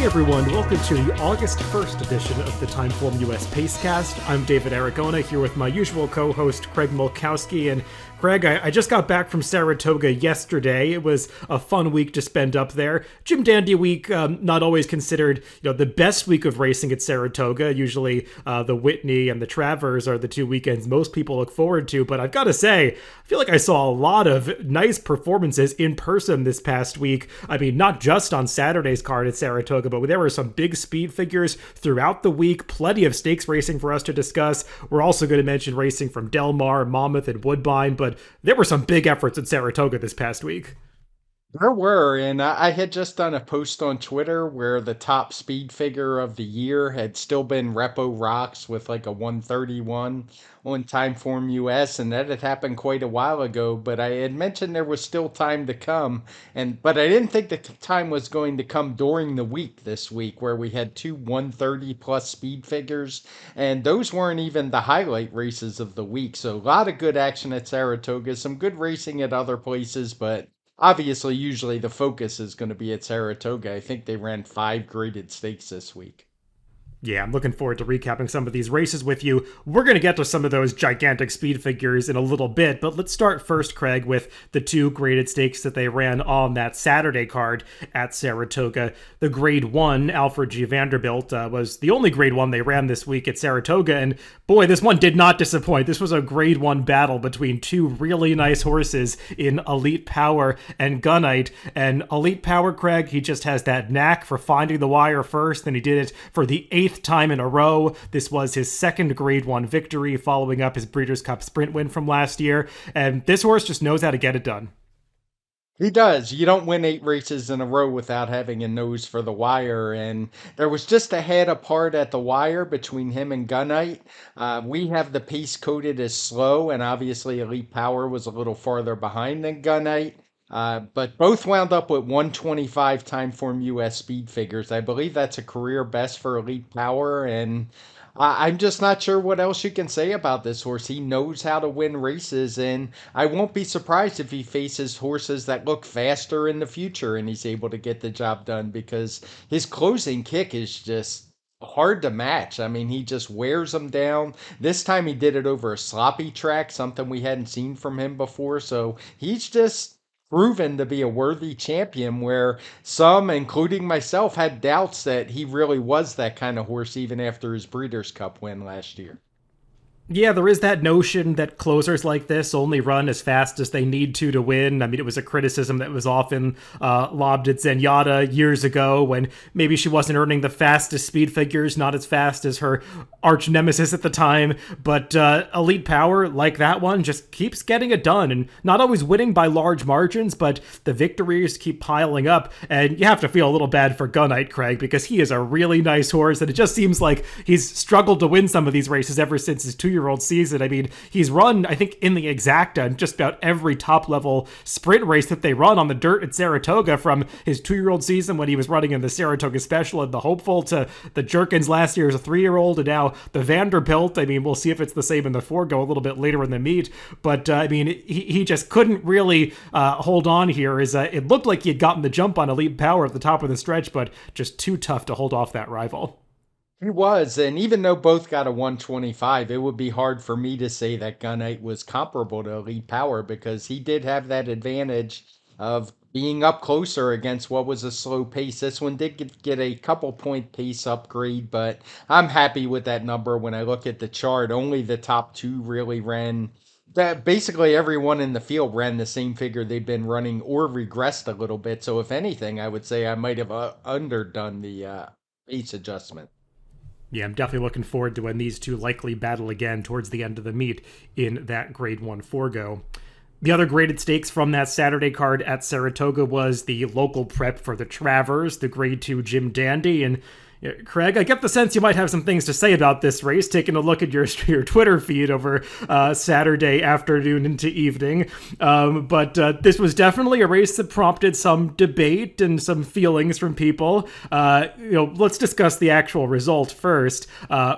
everyone, welcome to the August 1st edition of the TimeformUS Pacecast. I'm David Aragona here with my usual co-host Craig Mulkowski. And Craig, I just got back from Saratoga yesterday. It was a fun week to spend up there. Jim Dandy week, not always considered the best week of racing at Saratoga. Usually the Whitney and the Travers are the two weekends most people look forward to. But I've got to say, I feel like I saw a lot of nice performances in person this past week. I mean, not just on Saturday's card at Saratoga, but there were some big speed figures throughout the week. Plenty of stakes racing for us to discuss. We're also going to mention racing from Del Mar, Monmouth, and Woodbine, but there were some big efforts at Saratoga this past week. There were, and I had just done a post on Twitter where the top speed figure of the year had still been Repo Rocks with like a 131 on Timeform US, and that had happened quite a while ago, but I had mentioned there was still time to come, but I didn't think the time was going to come during the week this week, where we had two 130 plus speed figures, and those weren't even the highlight races of the week, so a lot of good action at Saratoga, some good racing at other places, but obviously, usually the focus is going to be at Saratoga. I think they ran 5 graded stakes this week. Yeah, I'm looking forward to recapping some of these races with you. We're going to get to some of those gigantic speed figures in a little bit, but let's start first, Craig, with the 2 graded stakes that they ran on that Saturday card at Saratoga. The Grade 1, Alfred G. Vanderbilt, was the only Grade 1 they ran this week at Saratoga, and boy, this one did not disappoint. This was a Grade 1 battle between 2 really nice horses in Elite Power and Gunite, and Elite Power, Craig, he just has that knack for finding the wire first, and he did it for the 8th time in a row. This was his second Grade 1 victory, following up his Breeders' Cup Sprint win from last year, and this horse just knows how to get it done. He does. You don't win 8 races in a row without having a nose for the wire, and there was just a head apart at the wire between him and Gunite. We have the pace coded as slow, and obviously Elite Power was a little farther behind than Gunite. But both wound up with 125 Timeform US speed figures. I believe that's a career best for Elite Power, and I'm just not sure what else you can say about this horse. He knows how to win races, and I won't be surprised if he faces horses that look faster in the future and he's able to get the job done, because his closing kick is just hard to match. I mean, he just wears them down. This time he did it over a sloppy track, something we hadn't seen from him before, so he's just proven to be a worthy champion, where some, including myself, had doubts that he really was that kind of horse even after his Breeders' Cup win last year. Yeah, there is that notion that closers like this only run as fast as they need to win. I mean, it was a criticism that was often lobbed at Zenyatta years ago, when maybe she wasn't earning the fastest speed figures, not as fast as her arch nemesis at the time. But Elite Power, like that one, just keeps getting it done, and not always winning by large margins, but the victories keep piling up. And you have to feel a little bad for Gunite, Craig, because he is a really nice horse, and it just seems like he's struggled to win some of these races ever since his 2-year-old season. I mean, he's run, I think, in the exacta in just about every top-level sprint race that they run on the dirt at Saratoga, from his 2-year-old season when he was running in the Saratoga Special and the Hopeful, to the Jerkins last year as a 3-year-old, and now the Vanderbilt. I mean, we'll see if it's the same in the Forego a little bit later in the meet, but I mean, he just couldn't really hold on here. It looked like he had gotten the jump on Elite Power at the top of the stretch, but just too tough to hold off that rival. He was, and even though both got a 125, it would be hard for me to say that Gunite was comparable to Elite Power, because he did have that advantage of being up closer against what was a slow pace. This one did get a couple point pace upgrade, but I'm happy with that number. When I look at the chart, only the top 2 really ran. That basically everyone in the field ran the same figure they've been running, or regressed a little bit. So if anything, I would say I might have underdone the pace adjustment. Yeah, I'm definitely looking forward to when these two likely battle again towards the end of the meet in that Grade 1 Forego. The other graded stakes from that Saturday card at Saratoga was the local prep for the Travers, the Grade 2 Jim Dandy, and Yeah, Craig, I get the sense you might have some things to say about this race, taking a look at your Twitter feed over Saturday afternoon into evening. But this was definitely a race that prompted some debate and some feelings from people. Let's discuss the actual result first.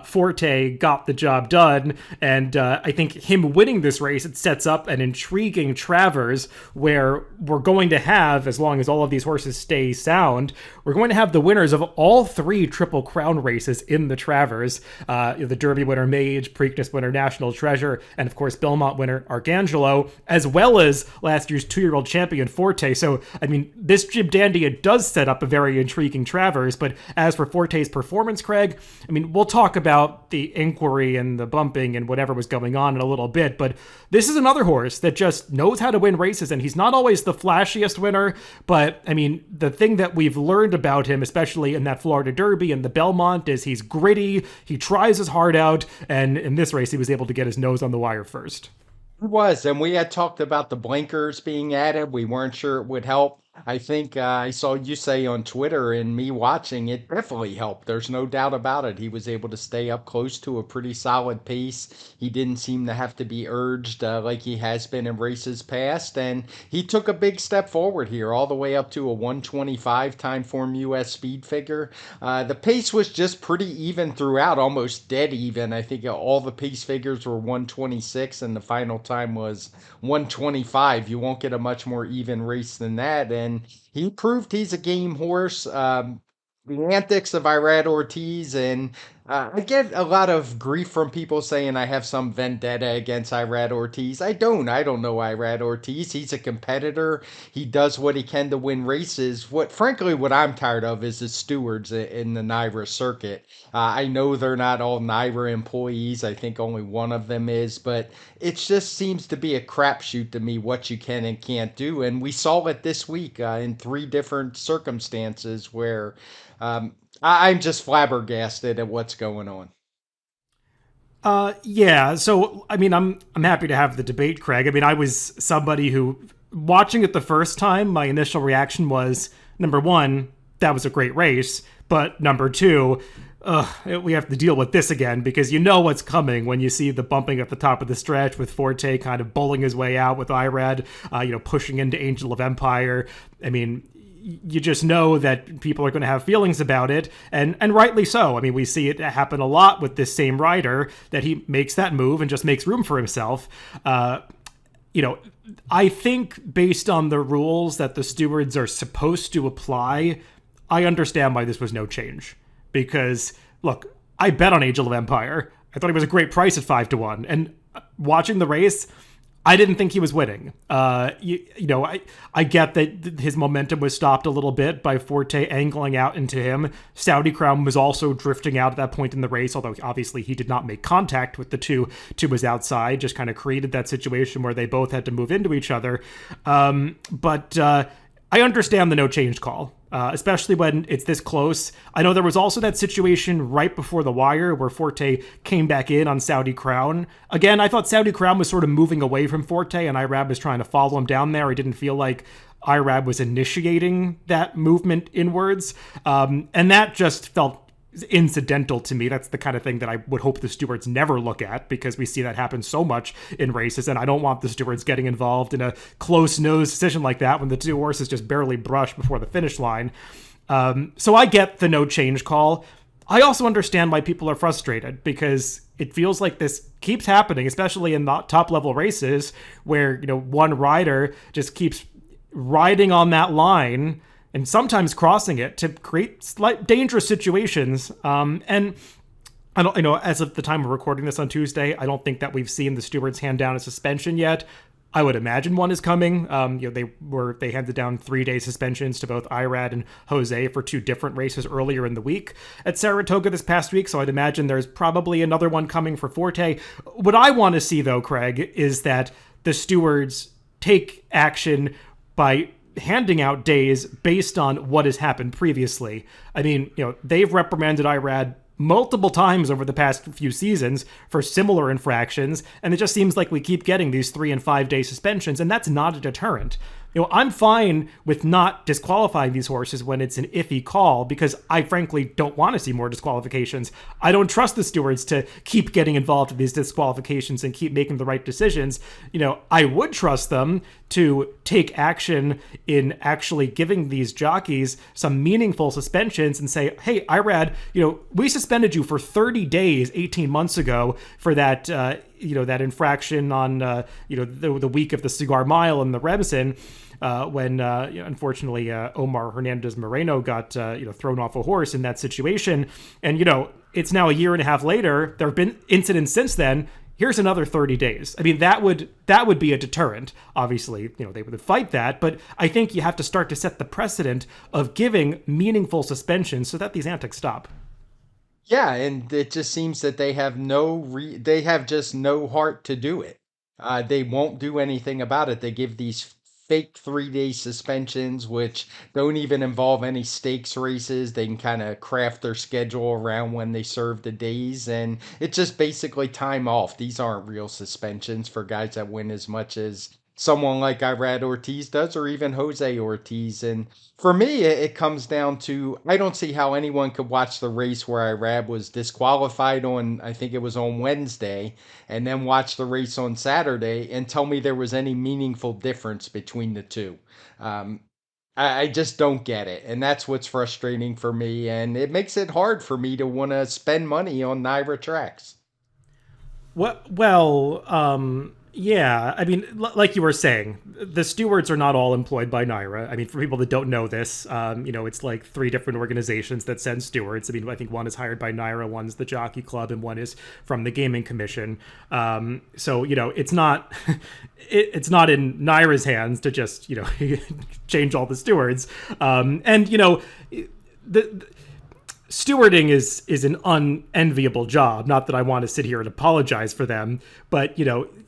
Forte got the job done, and I think him winning this race, it sets up an intriguing Travers where we're going to have, as long as all of these horses stay sound, we're going to have the winners of all three Triple Crown races in the Travers. The Derby winner Mage, Preakness winner National Treasure, and of course Belmont winner Arcangelo, as well as last year's 2-year-old champion Forte. So, I mean, this Jib Dandy, it does set up a very intriguing Travers, but as for Forte's performance, Craig, I mean, we'll talk about the inquiry and the bumping and whatever was going on in a little bit, but this is another horse that just knows how to win races, and he's not always the flashiest winner, but, I mean, the thing that we've learned about him, especially in that Florida Derby and the Belmont, is he's gritty, he tries his heart out, and in this race he was able to get his nose on the wire first. It was, and we had talked about the blinkers being added. We weren't sure it would help. I think I saw you say on Twitter and me watching it definitely helped. There's no doubt about it. He was able to stay up close to a pretty solid pace. He didn't seem to have to be urged like he has been in races past. And he took a big step forward here, all the way up to a 125 TimeformUS speed figure. The pace was just pretty even throughout, almost dead even. I think all the pace figures were 126 and the final time was 125. You won't get a much more even race than that. And he proved he's a game horse. The antics of Irad Ortiz, and I get a lot of grief from people saying I have some vendetta against Irad Ortiz. I don't. I don't know Irad Ortiz. He's a competitor. He does what he can to win races. Frankly, what I'm tired of is the stewards in the NYRA circuit. I know they're not all NYRA employees. I think only one of them is, but it just seems to be a crapshoot to me what you can and can't do. And we saw it this week in 3 different circumstances where I'm just flabbergasted at what's going on. Yeah. So, I mean, I'm happy to have the debate, Craig. I mean, I was somebody who, watching it the first time, my initial reaction was, number one, that was a great race, but number two, we have to deal with this again, because you know what's coming when you see the bumping at the top of the stretch with Forte kind of bowling his way out with Irad, pushing into Angel of Empire. I mean, you just know that people are going to have feelings about it, and rightly so. I mean, we see it happen a lot with this same rider, that he makes that move and just makes room for himself. I think based on the rules that the stewards are supposed to apply, I understand why this was no change. Because, look, I bet on Angel of Empire. I thought he was a great price at 5-1. And watching the race, I didn't think he was winning. I get that his momentum was stopped a little bit by Forte angling out into him. Saudi Crown was also drifting out at that point in the race, although obviously he did not make contact with the two to his outside, just kind of created that situation where they both had to move into each other. But I understand the no change call. Especially when it's this close. I know there was also that situation right before the wire where Forte came back in on Saudi Crown. Again, I thought Saudi Crown was sort of moving away from Forte and Irad was trying to follow him down there. I didn't feel like Irad was initiating that movement inwards. And that just felt incidental to me. That's the kind of thing that I would hope the stewards never look at, because we see that happen so much in races, and I don't want the stewards getting involved in a close-nosed decision like that when the two horses just barely brush before the finish line. So I get the no change call. I also understand why people are frustrated, because it feels like this keeps happening, especially in the top-level races where, one rider just keeps riding on that line and sometimes crossing it to create slight dangerous situations. And I don't, as of the time we're recording this on Tuesday, I don't think that we've seen the stewards hand down a suspension yet. I would imagine one is coming. They handed down 3-day suspensions to both Irad and Jose for 2 different races earlier in the week at Saratoga this past week. So I'd imagine there's probably another one coming for Forte. What I want to see, though, Craig, is that the stewards take action by handing out days based on what has happened previously. I mean, they've reprimanded Irad multiple times over the past few seasons for similar infractions, and it just seems like we keep getting these 3- and 5-day suspensions, and that's not a deterrent. I'm fine with not disqualifying these horses when it's an iffy call because I frankly don't want to see more disqualifications. I don't trust the stewards to keep getting involved in these disqualifications and keep making the right decisions. I would trust them to take action in actually giving these jockeys some meaningful suspensions and say, hey, Irad, we suspended you for 30 days 18 months ago for that that infraction on the week of the Cigar Mile and the Remsen, when unfortunately Omar Hernandez Moreno got thrown off a horse in that situation. And it's now a year and a half later. There have been incidents since then. Here's another 30 days. I mean, that would be a deterrent. Obviously, they would fight that, but I think you have to start to set the precedent of giving meaningful suspensions so that these antics stop. Yeah, and it just seems that they have they have just no heart to do it. They won't do anything about it. They give these fake 3-day suspensions, which don't even involve any stakes races. They can kind of craft their schedule around when they serve the days, and it's just basically time off. These aren't real suspensions for guys that win as much as someone like Irad Ortiz does, or even Jose Ortiz. And for me, it comes down to I don't see how anyone could watch the race where Irad was disqualified on, I think it was on Wednesday, and then watch the race on Saturday and tell me there was any meaningful difference between the two. Um, I just don't get it. And that's what's frustrating for me. And it makes it hard for me to want to spend money on Naira tracks. Yeah. I mean, like you were saying, the stewards are not all employed by Naira. I mean, for people that don't know this, it's like 3 different organizations that send stewards. I mean, I think one is hired by Naira, one's the Jockey Club, and one is from the Gaming Commission. So it's not it's not in Naira's hands to just change all the stewards. The stewarding is an unenviable job. Not that I want to sit here and apologize for them, but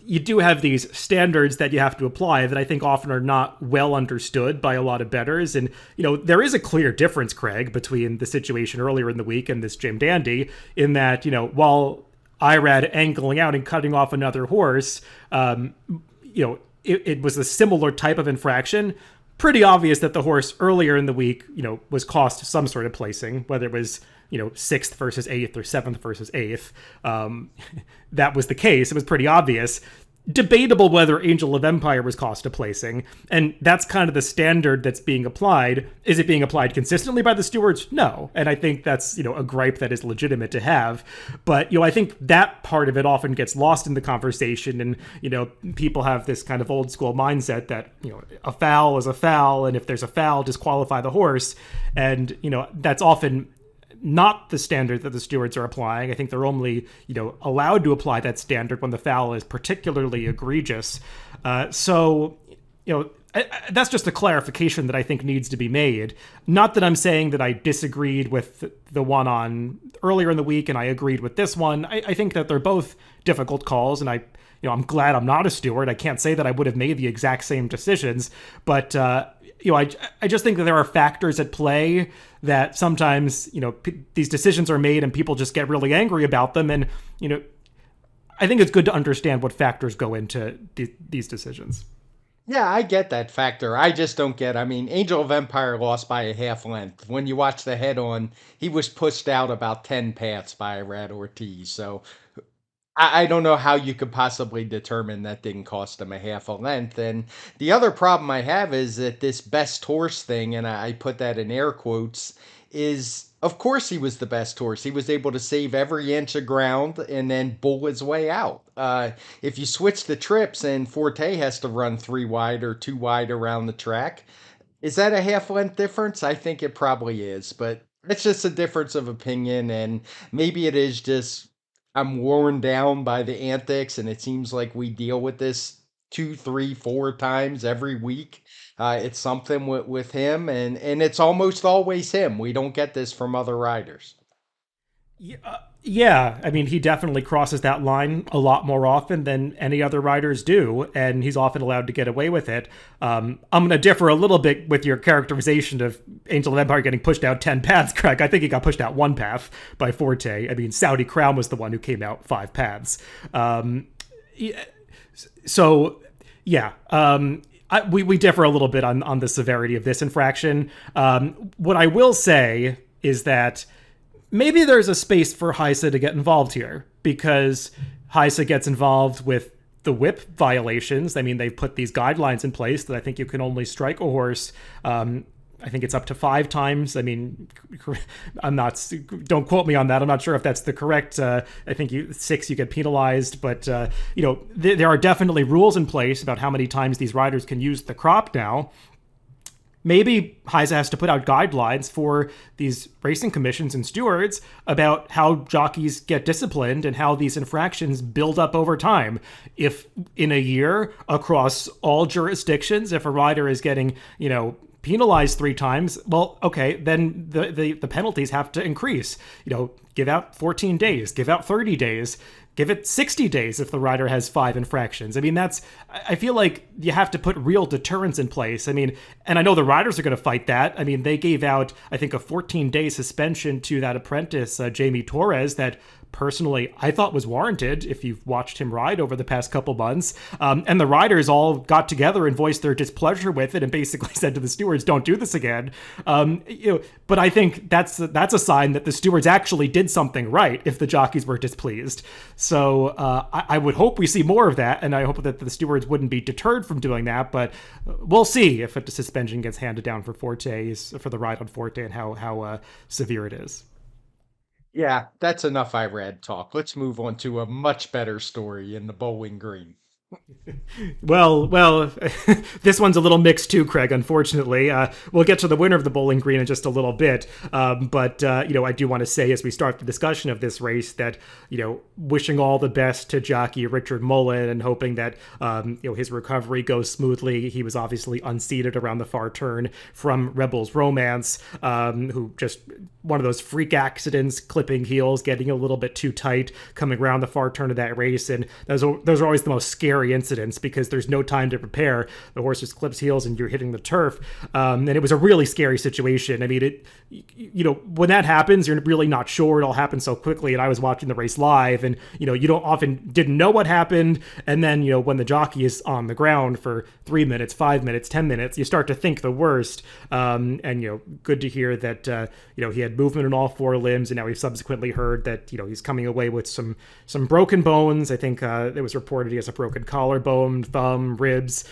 you do have these standards that you have to apply that I think often are not well understood by a lot of bettors. And there is a clear difference, Craig, between the situation earlier in the week and this Jim Dandy, in that while Irad angling out and cutting off another horse, it was a similar type of infraction. Pretty obvious that the horse earlier in the week, was cost some sort of placing, whether it was, 6th versus 8th or 7th versus 8th. That was the case. It was pretty obvious. Debatable whether Angel of Empire was cost a placing. And that's kind of the standard that's being applied. Is it being applied consistently by the stewards? No. And I think that's, a gripe that is legitimate to have. But, I think that part of it often gets lost in the conversation. And, people have this kind of old school mindset that, a foul is a foul. And if there's a foul, disqualify the horse. And, that's often not the standard that the stewards are applying. I think they're only, allowed to apply that standard when the foul is particularly egregious. So, that's just a clarification that I think needs to be made. Not that I'm saying that I disagreed with the one on earlier in the week and I agreed with this one. I think that they're both difficult calls, and I'm glad I'm not a steward. I can't say that I would have made the exact same decisions, but I just think that there are factors at play that sometimes, these decisions are made and people just get really angry about them. And, I think it's good to understand what factors go into these decisions. Yeah, I get that factor. I just don't get. I mean, Angel of Empire lost by a half length. When you watch the head on, he was pushed out about 10 paths by Rad Ortiz. So I don't know how you could possibly determine that didn't cost him a half a length. And the other problem I have is that this best horse thing, and I put that in air quotes, is of course he was the best horse. He was able to save every inch of ground and then bull his way out. If you switch the trips and Forte has to run 3 wide or 2 wide around the track, is that a half length difference? I think it probably is, but it's just a difference of opinion. And maybe it is just I'm worn down by the antics, and it seems like we deal with this 2, 3, 4 times every week. It's something with him, and it's almost always him. We don't get this from other riders. Yeah, I mean, he definitely crosses that line a lot more often than any other riders do, and he's often allowed to get away with it. I'm going to differ a little bit with your characterization of Angel of Empire getting pushed out 10 paths, Craig. I think he got pushed out 1 path by Forte. I mean, Saudi Crown was the one who came out 5 paths. So, yeah. we differ a little bit on the severity of this infraction. What I will say is that maybe there's a space for Heise to get involved here, because Heise gets involved with the whip violations. I mean, they've put these guidelines in place that I think you can only strike a horse. I think it's up to 5 times. I mean, I'm not. Don't quote me on that. I'm not sure if that's the correct. I think 6 you get penalized, but there are definitely rules in place about how many times these riders can use the crop now. Maybe Heise has to put out guidelines for these racing commissions and stewards about how jockeys get disciplined and how these infractions build up over time. If in a year across all jurisdictions, if a rider is getting, penalized 3 times, well, okay, then the penalties have to increase. Give out 14 days, give out 30 days. Give it 60 days if the rider has 5 infractions. I mean, I feel like you have to put real deterrence in place. I mean, and I know the riders are going to fight that. I mean, they gave out, I think, a 14-day suspension to that apprentice, Jamie Torres, that personally I thought was warranted if you've watched him ride over the past couple months. And the riders all got together and voiced their displeasure with it and basically said to the stewards, don't do this again. But I think that's a sign that the stewards actually did something right if the jockeys were displeased. So I would hope we see more of that, and I hope that the stewards wouldn't be deterred from doing that, but we'll see if a suspension gets handed down for Fortes, for the ride on Forte, and how severe it is. Yeah, that's enough Irad talk. Let's move on to a much better story in the Bowling Green. Well, this one's a little mixed too, Craig, unfortunately. We'll get to the winner of the Bowling Green in just a little bit. But I do want to say as we start the discussion of this race that, wishing all the best to jockey Richard Mullen and hoping that, his recovery goes smoothly. He was obviously unseated around the far turn from Rebels Romance, who just one of those freak accidents, clipping heels, getting a little bit too tight, coming around the far turn of that race. And those are always the most scary incidents because there's no time to prepare. The horse just clips heels and you're hitting the turf. And it was a really scary situation. I mean, when that happens, you're really not sure. It all happened so quickly. And I was watching the race live and, you don't often didn't know what happened. And then, when the jockey is on the ground for 3 minutes, 5 minutes, 10 minutes, you start to think the worst. And, good to hear that, he had movement in all 4 limbs. And now we've subsequently heard that, he's coming away with some broken bones. I think it was reported he has a broken collarbone, thumb, ribs,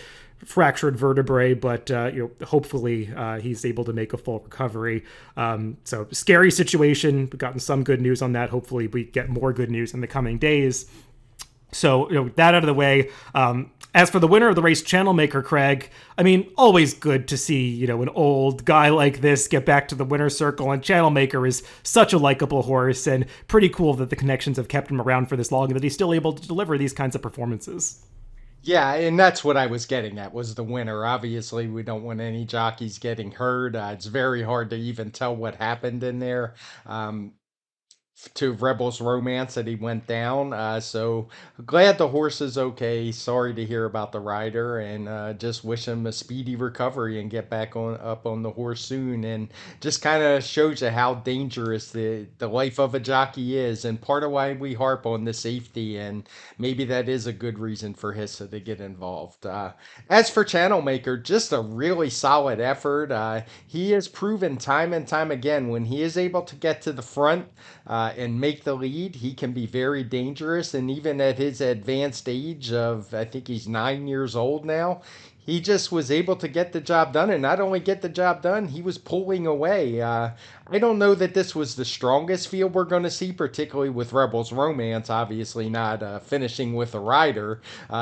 fractured vertebrae, but hopefully he's able to make a full recovery. So scary situation. We've gotten some good news on that. Hopefully we get more good news in the coming days. So that out of the way. As for the winner of the race, Channel Maker, Craig, I mean, always good to see, an old guy like this get back to the winner's circle. And Channel Maker is such a likable horse, and pretty cool that the connections have kept him around for this long and that he's still able to deliver these kinds of performances. Yeah, and that's what I was getting at was the winner. Obviously, we don't want any jockeys getting hurt. It's very hard to even tell what happened in there. To Rebels Romance that he went down. So glad the horse is okay. Sorry to hear about the rider, and just wish him a speedy recovery and get back on up on the horse soon. And just kind of shows you how dangerous the life of a jockey is, and part of why we harp on the safety. And maybe that is a good reason for Hissa to get involved. As for Channel Maker, just a really solid effort. He has proven time and time again when he is able to get to the front. And make the lead, he can be very dangerous. And even at his advanced age of, I think he's 9 years old now, he just was able to get the job done. And not only get the job done, he was pulling away. I don't know that this was the strongest field we're going to see, particularly with Rebels Romance, obviously not finishing with a rider.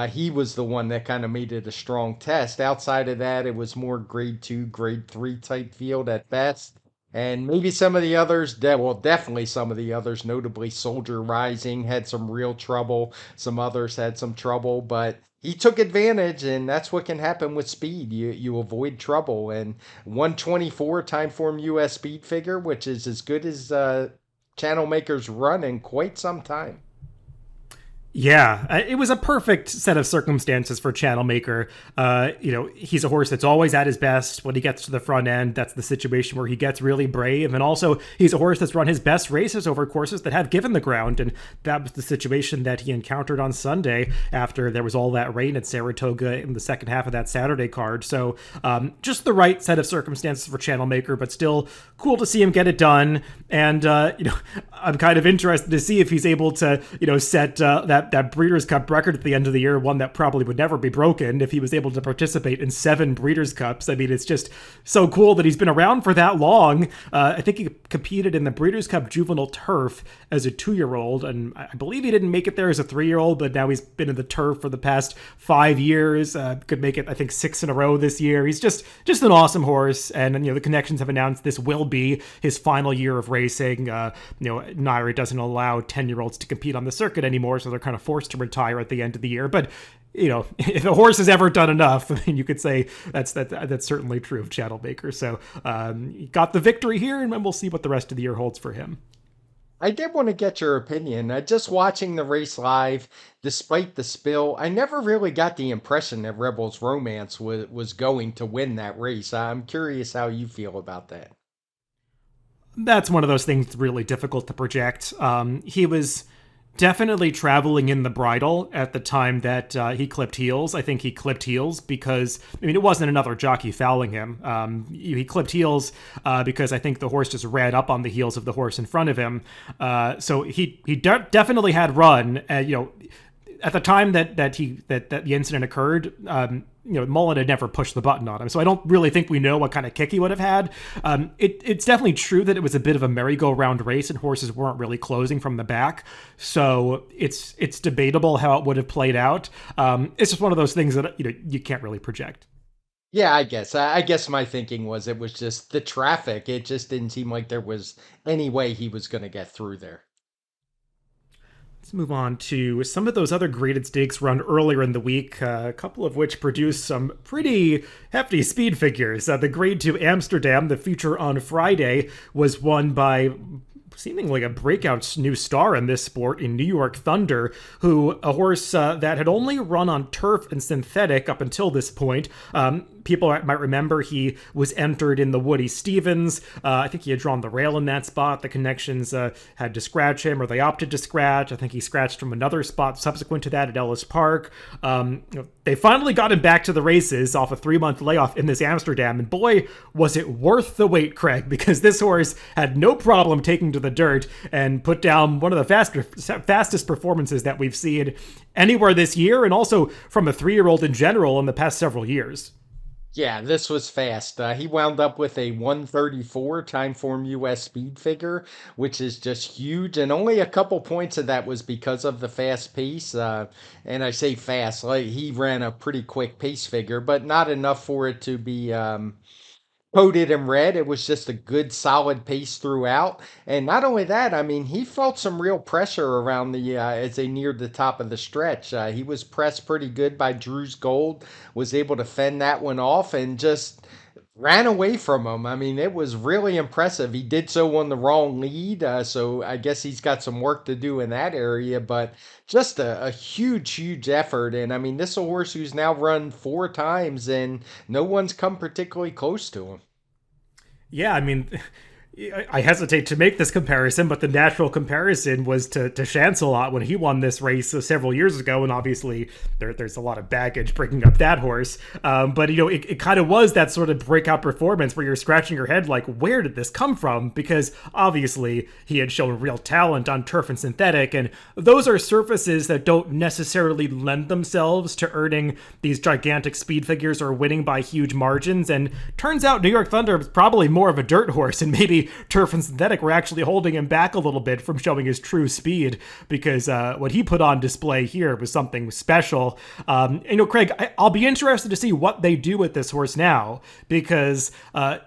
He was the one that kind of made it a strong test. Outside of that, it was more grade 2, grade 3 type field at best. And maybe some of the others, definitely some of the others, notably Soldier Rising, had some real trouble. Some others had some trouble, but he took advantage, and that's what can happen with speed. You avoid trouble. And 124 Timeform US speed figure, which is as good as Channel Maker's run in quite some time. Yeah, it was a perfect set of circumstances for Channel Maker. He's a horse that's always at his best when he gets to the front end. That's the situation where he gets really brave. And also, he's a horse that's run his best races over courses that have given the ground. And that was the situation that he encountered on Sunday after there was all that rain at Saratoga in the second half of that Saturday card. So just the right set of circumstances for Channel Maker, but still cool to see him get it done. And, I'm kind of interested to see if he's able to, set that Breeders' Cup record at the end of the year, one that probably would never be broken if he was able to participate in 7 Breeders' Cups. I mean, it's just so cool that he's been around for that long. I think he competed in the Breeders' Cup Juvenile Turf as a 2-year-old, and I believe he didn't make it there as a 3-year-old, but now he's been in the turf for the past 5 years. Could make it, I think, 6 in a row this year. He's just an awesome horse, and the connections have announced this will be his final year of racing. Nairi doesn't allow 10-year-olds to compete on the circuit anymore, so they're kind of forced to retire at the end of the year. But if a horse has ever done enough, I mean, you could say that's certainly true of Channel Maker. So he got the victory here, and we'll see what the rest of the year holds for him. I did want to get your opinion. Just watching the race live, despite the spill, I never really got the impression that Rebels Romance was going to win that race. I'm curious how you feel about that. That's one of those things that's really difficult to project. He was definitely traveling in the bridle at the time that he clipped heels. I think he clipped heels because, it wasn't another jockey fouling him. He clipped heels because I think the horse just ran up on the heels of the horse in front of him. So he definitely had run. At the time that the incident occurred, Mullen had never pushed the button on him, so I don't really think we know what kind of kick he would have had. It's definitely true that it was a bit of a merry-go-round race, and horses weren't really closing from the back, so it's debatable how it would have played out. It's just one of those things that you can't really project. Yeah, I guess. I guess my thinking was it was just the traffic. It just didn't seem like there was any way he was going to get through there. Let's move on to some of those other graded stakes run earlier in the week, a couple of which produced some pretty hefty speed figures. The Grade 2 Amsterdam, the feature on Friday, was won by seemingly a breakout new star in this sport in New York Thunder, a horse that had only run on turf and synthetic up until this point. People might remember he was entered in the Woody Stevens. I think he had drawn the rail in that spot. The connections had to scratch him, or they opted to scratch. I think he scratched from another spot subsequent to that at Ellis Park. They finally got him back to the races off a 3-month layoff in this Amsterdam, and boy, was it worth the wait, Craig, because this horse had no problem taking to the dirt and put down one of the fastest performances that we've seen anywhere this year, and also from a 3-year-old in general in the past several years. Yeah, this was fast. He wound up with a 134 TimeformUS speed figure, which is just huge. And only a couple points of that was because of the fast pace. And I say fast, like he ran a pretty quick pace figure, but not enough for it to be coated in red. It was just a good solid pace throughout. And not only that, I mean, he felt some real pressure around as they neared the top of the stretch. He was pressed pretty good by Drew's Gold, was able to fend that one off and just ran away from him. I mean, it was really impressive. He did so on the wrong lead, so I guess he's got some work to do in that area, but just a huge, huge effort. And I mean, this is a horse who's now run 4 times and no one's come particularly close to him. Yeah, I mean, I hesitate to make this comparison, but the natural comparison was to Chancelot when he won this race several years ago, and obviously there's a lot of baggage breaking up that horse. But it kind of was that sort of breakout performance where you're scratching your head like, where did this come from? Because obviously he had shown real talent on turf and synthetic, and those are surfaces that don't necessarily lend themselves to earning these gigantic speed figures or winning by huge margins. And turns out New York Thunder is probably more of a dirt horse, and maybe turf and synthetic were actually holding him back a little bit from showing his true speed, because what he put on display here was something special. Craig, I'll be interested to see what they do with this horse now, because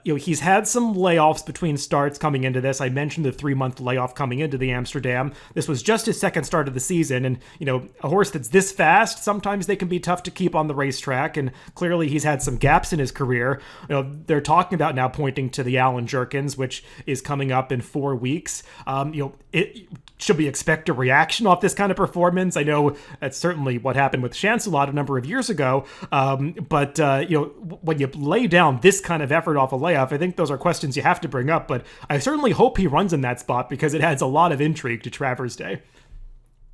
he's had some layoffs between starts coming into this. I mentioned the 3-month layoff coming into the Amsterdam. This was just his second start of the season, and a horse that's this fast, sometimes they can be tough to keep on the racetrack, and clearly he's had some gaps in his career. They're talking about now pointing to the Allen Jerkins, which is coming up in 4 weeks. Should we expect a reaction off this kind of performance? I know that's certainly what happened with Chancelot a number of years ago, but when you lay down this kind of effort off a layoff, I think those are questions you have to bring up. But I certainly hope he runs in that spot because it adds a lot of intrigue to Travers Day.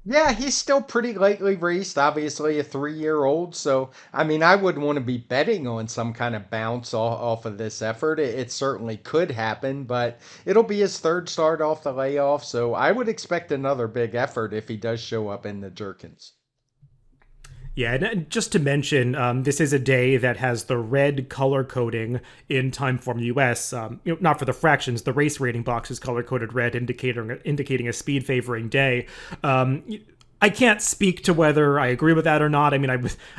Yeah, he's still pretty lightly raced, obviously a 3-year old. So, I mean, I wouldn't want to be betting on some kind of bounce off of this effort. It certainly could happen, but it'll be his third start off the layoff. So, I would expect another big effort if he does show up in the Jerkins. Yeah, and just to mention, this is a day that has the red color coding in Timeform US. Not for the fractions, the race rating box is color coded red, indicating a speed favoring day. I can't speak to whether I agree with that or not. I mean,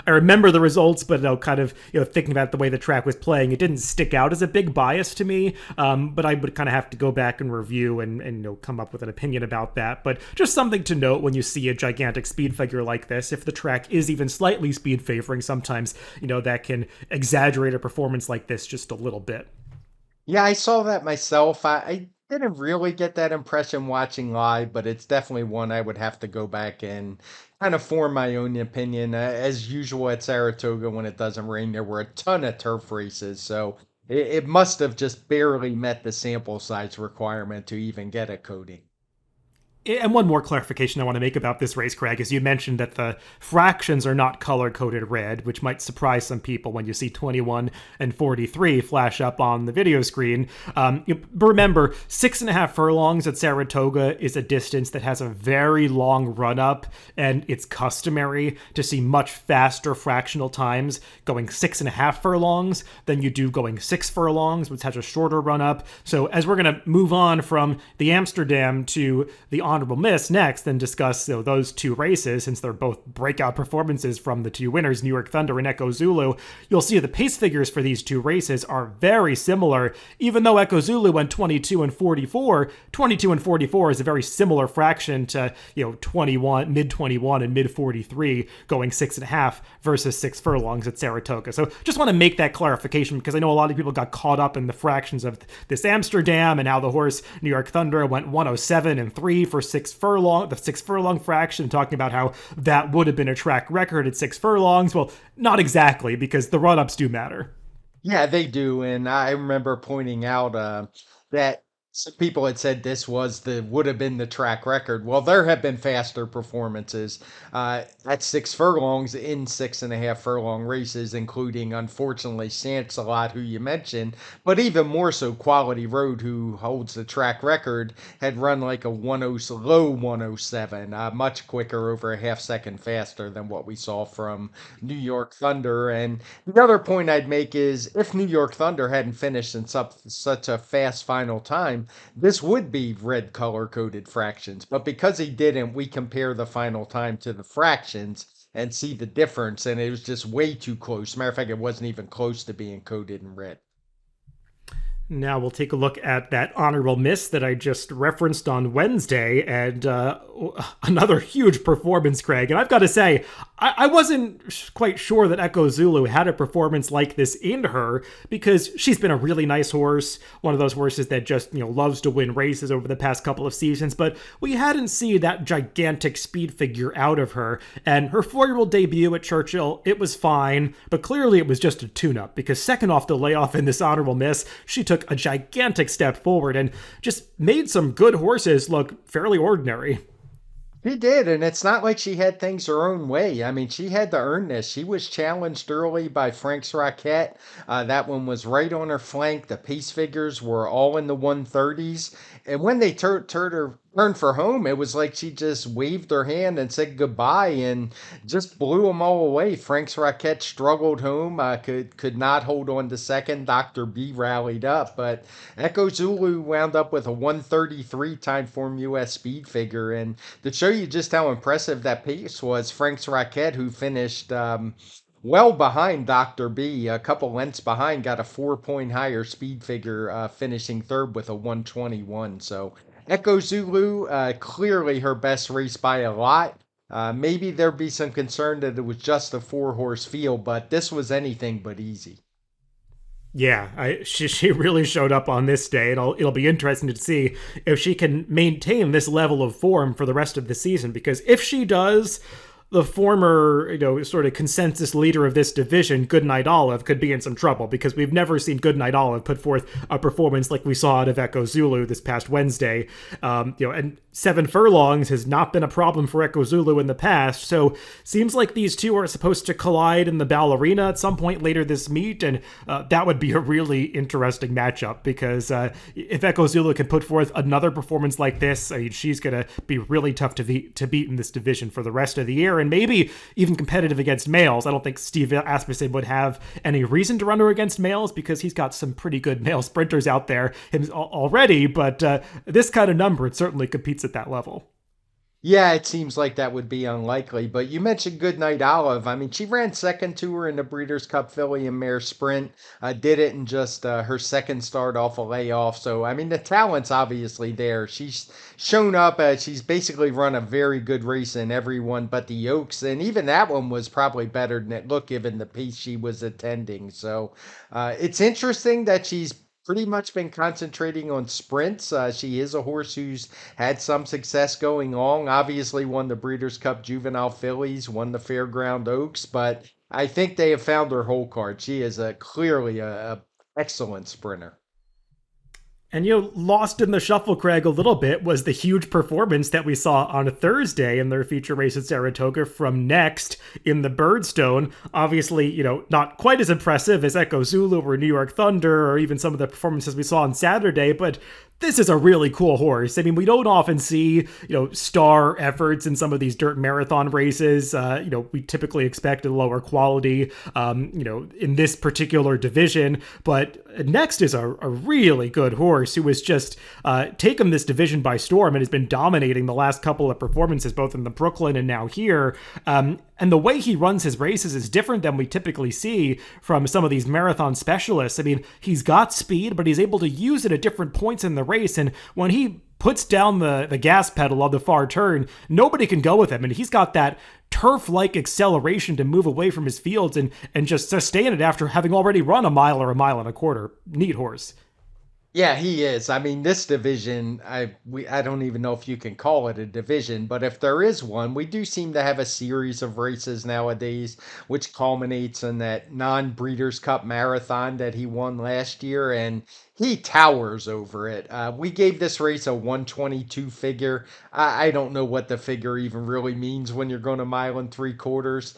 I remember the results, but kind of thinking about the way the track was playing, it didn't stick out as a big bias to me. But I would kind of have to go back and review and come up with an opinion about that. But just something to note when you see a gigantic speed figure like this, if the track is even slightly speed favoring, sometimes that can exaggerate a performance like this just a little bit. Yeah, I saw that myself. I didn't really get that impression watching live, but it's definitely one I would have to go back and kind of form my own opinion. As usual at Saratoga, when it doesn't rain, there were a ton of turf races, so it must have just barely met the sample size requirement to even get a coding. And one more clarification I want to make about this race, Craig, is you mentioned that the fractions are not color coded red, which might surprise some people when you see 21 and 43 flash up on the video screen. Remember, 6.5 furlongs at Saratoga is a distance that has a very long run up, and it's customary to see much faster fractional times going 6.5 furlongs than you do going 6 furlongs, which has a shorter run up. So as we're going to move on from the Amsterdam to the honorable miss next and discuss those two races, since they're both breakout performances from the two winners, New York Thunder and Echo Zulu, you'll see the pace figures for these two races are very similar. Even though Echo Zulu went 22 and 44, 22 and 44 is a very similar fraction to 21, mid 21 and mid 43 going 6.5 versus 6 furlongs at Saratoga. So just want to make that clarification because I know a lot of people got caught up in the fractions of this Amsterdam and how the horse New York Thunder went 107 and 3 for 6 furlong, the 6 furlong fraction, talking about how that would have been a track record at 6 furlongs. Well, not exactly, because the run-ups do matter. Yeah, they do, and I remember pointing out that some people had said this was the would have been the track record. Well, there have been faster performances at 6 furlongs in 6.5 furlong races, including unfortunately Chancelot, who you mentioned, but even more so Quality Road, who holds the track record, had run like a 10 low 107, much quicker, over a half second faster than what we saw from New York Thunder. And the other point I'd make is if New York Thunder hadn't finished in such a fast final time, this would be red color coded fractions. But because he didn't, we compare the final time to the fractions and see the difference. And it was just way too close. Matter of fact, it wasn't even close to being coded in red. Now we'll take a look at that honorable miss that I just referenced on Wednesday, and another huge performance, Craig. And I've got to say, I wasn't quite sure that Echo Zulu had a performance like this in her, because she's been a really nice horse, one of those horses that just loves to win races over the past couple of seasons, but we hadn't seen that gigantic speed figure out of her. And her 4-year-old debut at Churchill, it was fine, but clearly it was just a tune-up, because second off the layoff in this honorable miss, she took a gigantic step forward and just made some good horses look fairly ordinary. She did, and it's not like she had things her own way. I mean, she had to earn this. She was challenged early by Frank's Rocket. That one was right on her flank. The pace figures were all in the 130s. And when they turned for home, it was like she just waved her hand and said goodbye and just blew them all away. Frank's Rocket struggled home, could not hold on to second. Dr. B rallied up, but Echo Zulu wound up with a 133 Timeform US speed figure. And to show you just how impressive that pace was, Frank's Rocket, who finished well behind Dr. B, a couple lengths behind, got a 4 point higher speed figure, finishing third with a 121. So Echo Zulu, clearly her best race by a lot. Maybe there'd be some concern that it was just a 4-horse field, but this was anything but easy. Yeah, she really showed up on this day, and it'll be interesting to see if she can maintain this level of form for the rest of the season. Because if she does, the former, sort of consensus leader of this division, Goodnight Olive, could be in some trouble because we've never seen Goodnight Olive put forth a performance like we saw out of Echo Zulu this past Wednesday. And 7 furlongs has not been a problem for Echo Zulu in the past, so seems like these two are supposed to collide in the Ballerina at some point later this meet, and that would be a really interesting matchup because if Echo Zulu can put forth another performance like this, I mean, she's going to be really tough to beat in this division for the rest of the year, and maybe even competitive against males. I don't think Steve Asmussen would have any reason to run her against males because he's got some pretty good male sprinters out there already, but this kind of number, it certainly competes at that level. Yeah, it seems like that would be unlikely. But you mentioned Goodnight Olive. I mean, she ran second to her in the Breeders' Cup Filly and Mare Sprint. Did it in just her second start off a layoff. So, I mean, the talent's obviously there. She's shown up. She's basically run a very good race in every one but the Oaks. And even that one was probably better than it looked given the pace she was attending. So, it's interesting that she's pretty much been concentrating on sprints. She is a horse who's had some success going on. Obviously, won the Breeders' Cup Juvenile Fillies, won the Fairground Oaks, but I think they have found her whole card. She is clearly a excellent sprinter. And, lost in the shuffle, Craig, a little bit was the huge performance that we saw on Thursday in their feature race at Saratoga from Next in the Birdstone. Obviously, not quite as impressive as Echo Zulu or New York Thunder or even some of the performances we saw on Saturday, but this is a really cool horse. I mean, we don't often see, star efforts in some of these dirt marathon races. We typically expect a lower quality, in this particular division. But Next is a really good horse who has just taken this division by storm and has been dominating the last couple of performances, both in the Brooklyn and now here. And the way he runs his races is different than we typically see from some of these marathon specialists. I mean, he's got speed, but he's able to use it at different points in the race. And when he puts down the gas pedal on the far turn, nobody can go with him. And he's got that turf-like acceleration to move away from his fields and just sustain it after having already run a mile or a mile and a quarter. Neat horse. Yeah, he is. I mean, this division, I don't even know if you can call it a division, but if there is one, we do seem to have a series of races nowadays, which culminates in that non-Breeders' Cup marathon that he won last year, and he towers over it. We gave this race a 122 figure. I don't know what the figure even really means when you're going a mile and three quarters.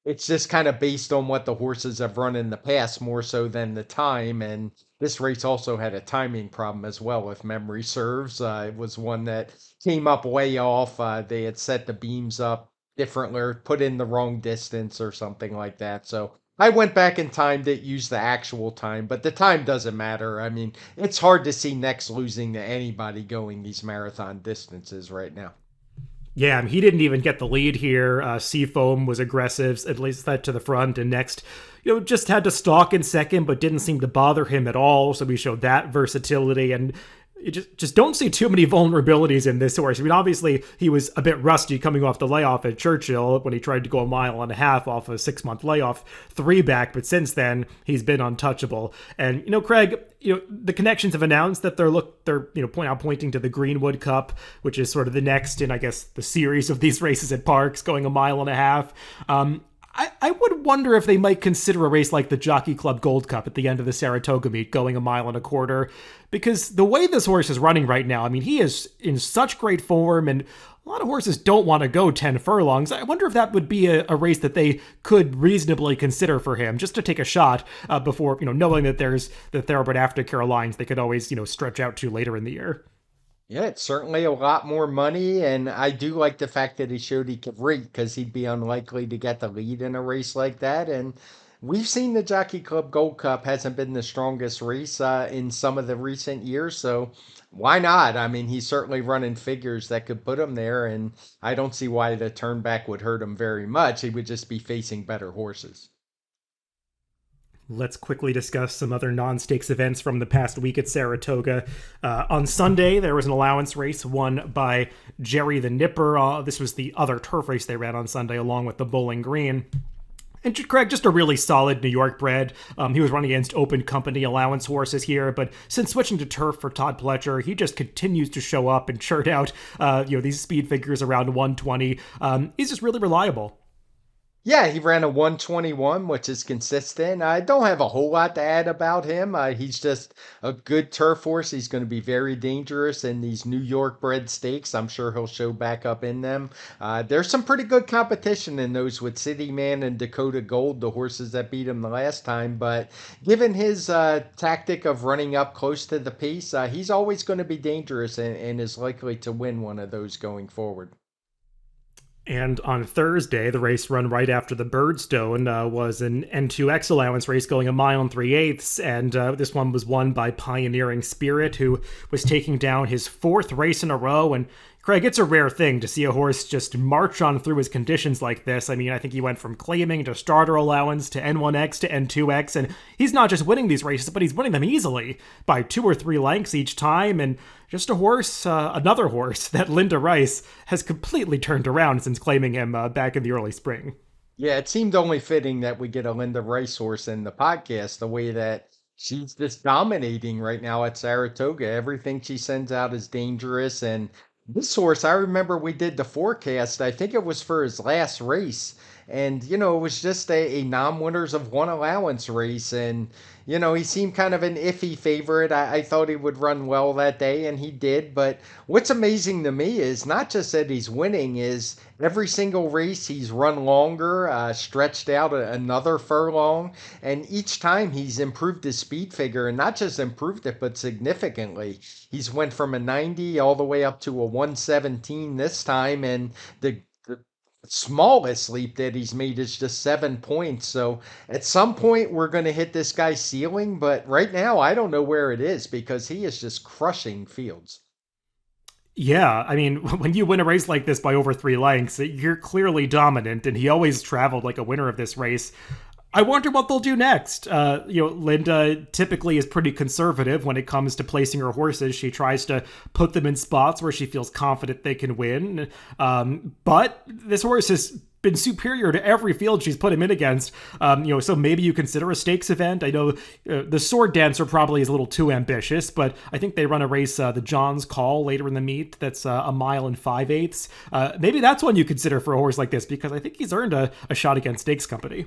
It's just kind of based on what the horses have run in the past more so than the time. And this race also had a timing problem as well, if memory serves. It was one that came up way off. They had set the beams up differently, or put in the wrong distance or something like that. So I went back and timed it, used the actual time, but the time doesn't matter. I mean, it's hard to see Next losing to anybody going these marathon distances right now. Yeah, I mean, he didn't even get the lead here. Seafoam was aggressive, at least that to the front, and Next, just had to stalk in second, but didn't seem to bother him at all. So we showed that versatility, and you just don't see too many vulnerabilities in this horse. I mean, obviously, he was a bit rusty coming off the layoff at Churchill when he tried to go a mile and a half off a 6-month layoff, 3 back, but since then, he's been untouchable. And, Craig, the connections have announced that they're pointing to the Greenwood Cup, which is sort of the next in, I guess, the series of these races at parks, going a mile and a half. I would wonder if they might consider a race like the Jockey Club Gold Cup at the end of the Saratoga meet, going a mile and a quarter, because the way this horse is running right now, I mean, he is in such great form, and a lot of horses don't want to go 10 furlongs. I wonder if that would be a race that they could reasonably consider for him, just to take a shot before, knowing that there's the Thoroughbred After Carolines they could always, stretch out to later in the year. Yeah, it's certainly a lot more money, and I do like the fact that he showed he could rate because he'd be unlikely to get the lead in a race like that. And we've seen the Jockey Club Gold Cup hasn't been the strongest race in some of the recent years, so why not? I mean, he's certainly running figures that could put him there, and I don't see why the turn back would hurt him very much. He would just be facing better horses. Let's quickly discuss some other non-stakes events from the past week at Saratoga. On Sunday, there was an allowance race won by Jerry the Nipper. This was the other turf race they ran on Sunday, along with the Bowling Green. And Craig, just a really solid New York bred. He was running against open company allowance horses here, but since switching to turf for Todd Pletcher, he just continues to show up and churn out, these speed figures around 120. He's just really reliable. Yeah, he ran a 121, which is consistent. I don't have a whole lot to add about him. He's just a good turf horse. He's going to be very dangerous in these New York bred stakes. I'm sure he'll show back up in them. There's some pretty good competition in those with City Man and Dakota Gold, the horses that beat him the last time. But given his tactic of running up close to the piece, he's always going to be dangerous and is likely to win one of those going forward. And on Thursday, the race run right after the Birdstone was an N2X allowance race going a mile and 3/8. And this one was won by Pioneering Spirit, who was taking down his fourth race in a row. And Craig, it's a rare thing to see a horse just march on through his conditions like this. I mean, I think he went from claiming to starter allowance to N1X to N2X, and he's not just winning these races, but he's winning them easily by 2 or 3 lengths each time. And just a horse, another horse that Linda Rice has completely turned around since claiming him back in the early spring. Yeah, it seemed only fitting that we get a Linda Racehorse in the podcast the way that she's just dominating right now at Saratoga. Everything she sends out is dangerous. And this horse, I remember we did the forecast. I think it was for his last race. And, it was just a non-winners of one allowance race. And, he seemed kind of an iffy favorite. I thought he would run well that day, and he did. But what's amazing to me is not just that he's winning, is every single race he's run longer, stretched out another furlong, and each time he's improved his speed figure, and not just improved it, but significantly. He's went from a 90 all the way up to a 117 this time, and the smallest leap that he's made is just 7 points. So at some point we're going to hit this guy's ceiling, but right now I don't know where it is because he is just crushing fields. Yeah, I mean, when you win a race like this by over 3 lengths, you're clearly dominant, and he always traveled like a winner of this race. I wonder what they'll do next. Linda typically is pretty conservative when it comes to placing her horses. She tries to put them in spots where she feels confident they can win. But this horse has been superior to every field she's put him in against. So maybe you consider a stakes event. I know the Sword Dancer probably is a little too ambitious, but I think they run a race, the John's Call, later in the meet. That's a mile and 5/8. Maybe that's one you consider for a horse like this because I think he's earned a shot against Stakes Company.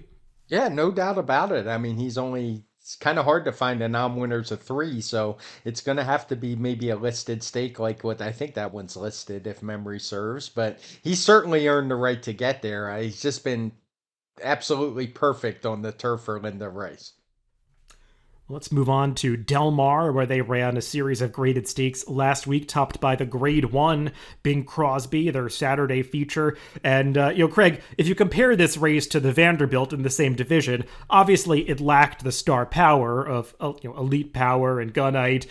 Yeah, no doubt about it. I mean, it's kind of hard to find a non-winners of three, so it's going to have to be maybe a listed stake like what I think that one's listed if memory serves, but he's certainly earned the right to get there. He's just been absolutely perfect on the turf for Linda Rice. Let's move on to Del Mar, where they ran a series of graded stakes last week, topped by the Grade 1 Bing Crosby, their Saturday feature. And, Craig, if you compare this race to the Vanderbilt in the same division, obviously it lacked the star power of, Elite Power and Gunite.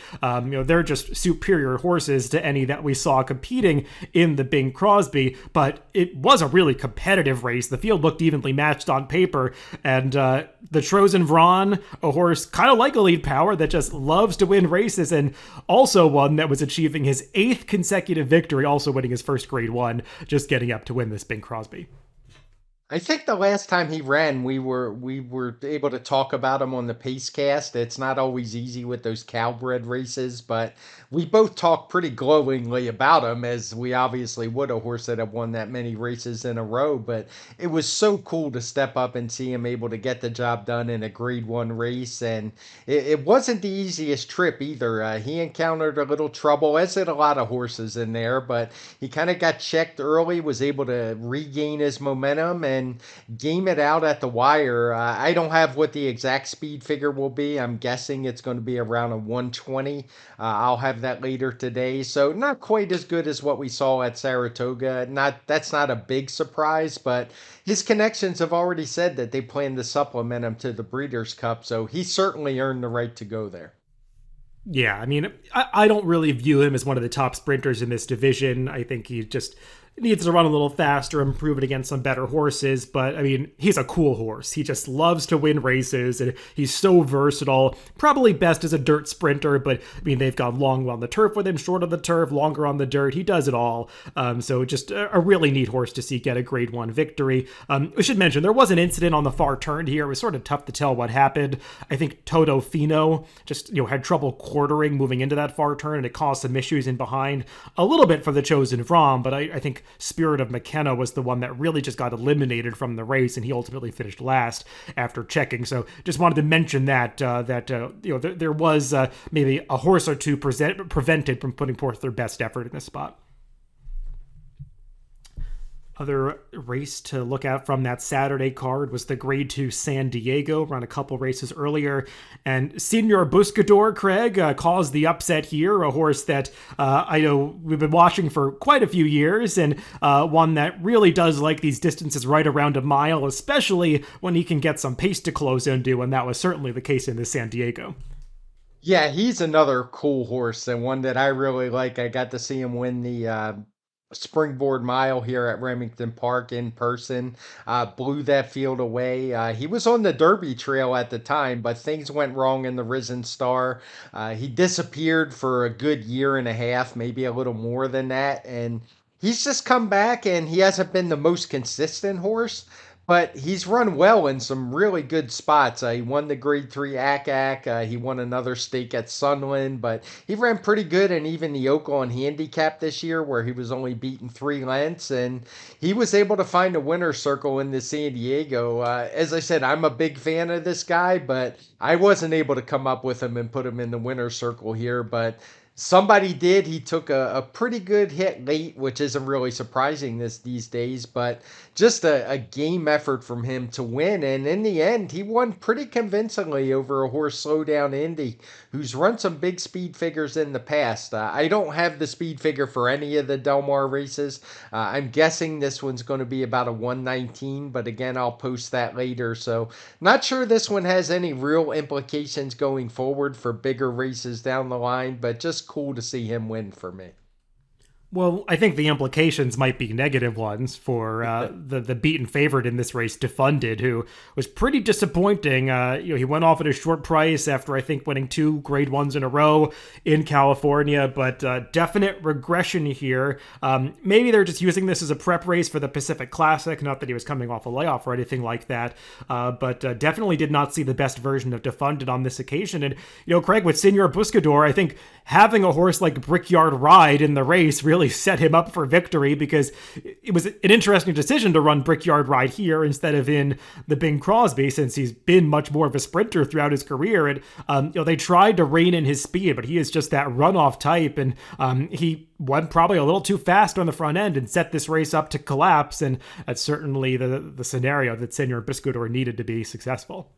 They're just superior horses to any that we saw competing in the Bing Crosby, but it was a really competitive race. The field looked evenly matched on paper, and the Trojan Vron, a horse kind of like Elite Power that just loves to win races, and also one that was achieving his 8th consecutive victory, also winning his first Grade 1, just getting up to win this Bing Crosby. I think the last time he ran, we were able to talk about him on the Pacecast. It's not always easy with those Calbred races, but we both talked pretty glowingly about him, as we obviously would a horse that have won that many races in a row. But it was so cool to step up and see him able to get the job done in a Grade 1 race, and it wasn't the easiest trip either. He encountered a little trouble, as did a lot of horses in there, but he kind of got checked early, was able to regain his momentum, and game it out at the wire. I don't have what the exact speed figure will be. I'm guessing it's going to be around a 120. I'll have that later today. So not quite as good as what we saw at Saratoga. That's not a big surprise, but his connections have already said that they plan to supplement him to the Breeders' Cup. So he certainly earned the right to go there. Yeah, I mean, I don't really view him as one of the top sprinters in this division. I think he just needs to run a little faster, improve it against some better horses. But I mean, he's a cool horse. He just loves to win races, and he's so versatile. Probably best as a dirt sprinter, but I mean, they've got long on the turf with him, short of the turf, longer on the dirt. He does it all. So just a really neat horse to see get a Grade 1 victory. We should mention there was an incident on the far turn here. It was sort of tough to tell what happened. I think Toto Fino just had trouble quartering moving into that far turn, and it caused some issues in behind a little bit for the chosen Vrom. But I think Spirit of McKenna was the one that really just got eliminated from the race, and he ultimately finished last after checking. So just wanted to mention that there was maybe a horse or two prevented from putting forth their best effort in this spot. Other race to look at from that Saturday card was the Grade 2 San Diego, run a couple races earlier. And Senor Buscador, Craig, caused the upset here, a horse that I know we've been watching for quite a few years, and one that really does like these distances right around a mile, especially when he can get some pace to close into, and that was certainly the case in this San Diego. Yeah, he's another cool horse and one that I really like. I got to see him win the Springboard Mile here at Remington Park in person. Blew that field away. He was on the Derby Trail at the time, but things went wrong in the Risen Star. He disappeared for a good year and a half, maybe a little more than that, and he's just come back, and he hasn't been the most consistent horse. But he's run well in some really good spots. He won the Grade 3 ACAC. He won another stake at Sunland, but he ran pretty good in even the Oaklawn Handicap this year, where he was only beaten 3 lengths. And he was able to find a winner's circle in the San Diego. As I said, I'm a big fan of this guy, but I wasn't able to come up with him and put him in the winner's circle here. But somebody did. He took a pretty good hit late, which isn't really surprising these days, but just a game effort from him to win. And in the end, he won pretty convincingly over a horse Slowdown Indy, who's run some big speed figures in the past. I don't have the speed figure for any of the Del Mar races. I'm guessing this one's going to be about a 119, but again, I'll post that later. So not sure this one has any real implications going forward for bigger races down the line, but just cool to see him win for me. Well, I think the implications might be negative ones for the beaten favorite in this race, Defunded, who was pretty disappointing. He went off at a short price after I think winning 2 Grade 1s in a row in California, but definite regression here. Maybe they're just using this as a prep race for the Pacific Classic. Not that he was coming off a layoff or anything like that, but definitely did not see the best version of Defunded on this occasion. And Craig, with Senor Buscador, I think having a horse like Brickyard Ride in the race really set him up for victory, because it was an interesting decision to run Brickyard Ride here instead of in the Bing Crosby, since he's been much more of a sprinter throughout his career. And they tried to rein in his speed, but he is just that runoff type, and he went probably a little too fast on the front end and set this race up to collapse. And that's certainly the scenario that Senor Buscador needed to be successful.